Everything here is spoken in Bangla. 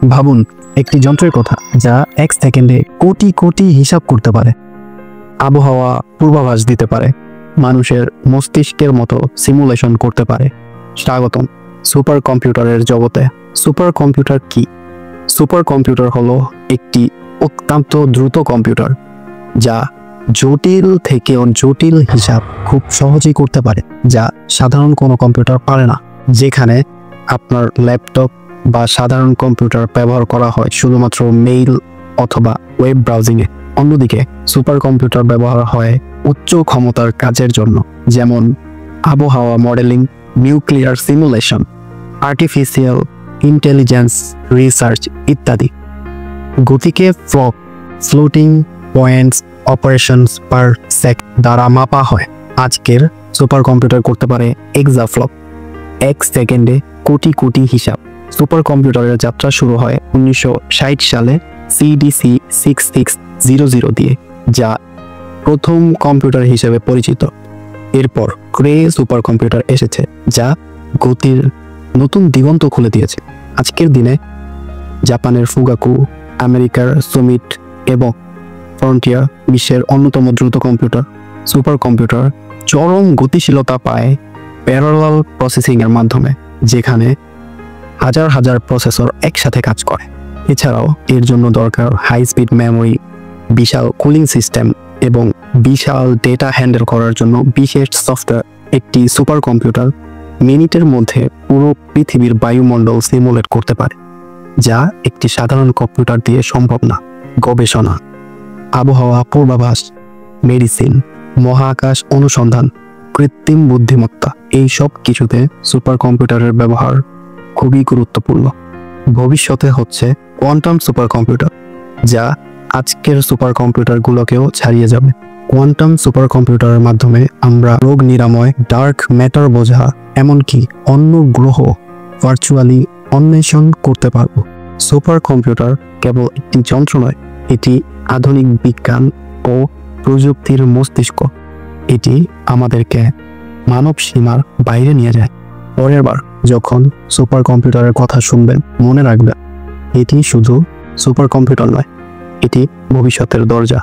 ভাবুন একটি যন্ত্রের কথা যা এক সেকেন্ডে কোটি কোটি হিসাব করতে পারে, আবহাওয়া পূর্বাভাস দিতে পারে, মানুষের মস্তিষ্কের মতো সিমুলেশন করতে পারে। স্বাগতম সুপার কম্পিউটারের জগতে। সুপার কম্পিউটার কি? সুপার কম্পিউটার হলো একটি অত্যন্ত দ্রুত কম্পিউটার যা জটিল থেকেও জটিল হিসাব খুব সহজেই করতে পারে, যা সাধারণ কোনো কম্পিউটার পারে না। যেখানে আপনার ল্যাপটপ বা সাধারণ কম্পিউটার ব্যবহার করা হয় শুধুমাত্র মেইল অথবা ওয়েব ব্রাউজিংয়ে, অন্যদিকে সুপার কম্পিউটার ব্যবহার হয় উচ্চ ক্ষমতার কাজের জন্য, যেমন আবহাওয়া modelling, nuclear simulation, artificial intelligence research ইত্যাদি। গতিকে ফ্লোটিং পয়েন্টস অপারেশনস পার সেক দ্বারা মাপা হয়। আজকের সুপার কম্পিউটার করতে পারে এক্সাফ্লপ, এক সেকেন্ডে কোটি কোটি হিসাব। সুপার কম্পিউটারের যাত্রা শুরু হয় 1960 সালে CDC 6600 দিয়ে, যা প্রথম কম্পিউটার হিসেবে পরিচিত। এরপর ক্রে সুপার কম্পিউটার এসেছে, যা গতির নতুন দিগন্ত খুলে দিয়েছে। আজকের দিনে জাপানের ফুগাকু, আমেরিকার সুমিট এবং ফ্রন্টিয়ার বিশ্বের অন্যতম দ্রুত কম্পিউটার। সুপার কম্পিউটার চরম গতিশীলতা পায় প্যারালাল প্রসেসিংয়ের মাধ্যমে, যেখানে হাজার হাজার প্রসেসর একসাথে কাজ করে। এছাড়াও এর জন্য দরকার হাই স্পিড মেমোরি, বিশাল কুলিং সিস্টেম এবং বিশাল ডেটা হ্যান্ডেল করার জন্য বিশেষ সফটওয়্যার। একটি সুপার কম্পিউটার মিনিটের মধ্যে পুরো পৃথিবীর বায়ুমণ্ডল সিমুলেট করতে পারে, যা একটি সাধারণ কম্পিউটার দিয়ে সম্ভব না। গবেষণা, আবহাওয়া পূর্বাভাস, মেডিসিন, মহাকাশ অনুসন্ধান, কৃত্রিম বুদ্ধিমত্তা, এই সব কিছুতে সুপার কম্পিউটারের ব্যবহার খুবই গুরুত্বপূর্ণ। ভবিষ্যতে হচ্ছে কোয়ান্টাম সুপার কম্পিউটার, যা আজকের সুপার কম্পিউটারগুলোকেও ছাড়িয়ে যাবে। কোয়ান্টাম সুপার কম্পিউটারের মাধ্যমে আমরা রোগ নিরাময়, ডার্ক ম্যাটার বোঝা, এমনকি অন্য গ্রহ ভার্চুয়ালি অন্বেষণ করতে পারব। সুপার কম্পিউটার কেবল একটি যন্ত্র নয়, এটি আধুনিক বিজ্ঞান ও প্রযুক্তির মস্তিষ্ক। এটি আমাদেরকে মানব সীমার বাইরে নিয়ে যায়। পরের বার যখন সুপার কম্পিউটারের কথা শুনবেন, মনে রাখবেন এটি শুধু সুপার কম্পিউটার নয়, এটি ভবিষ্যতের দরজা।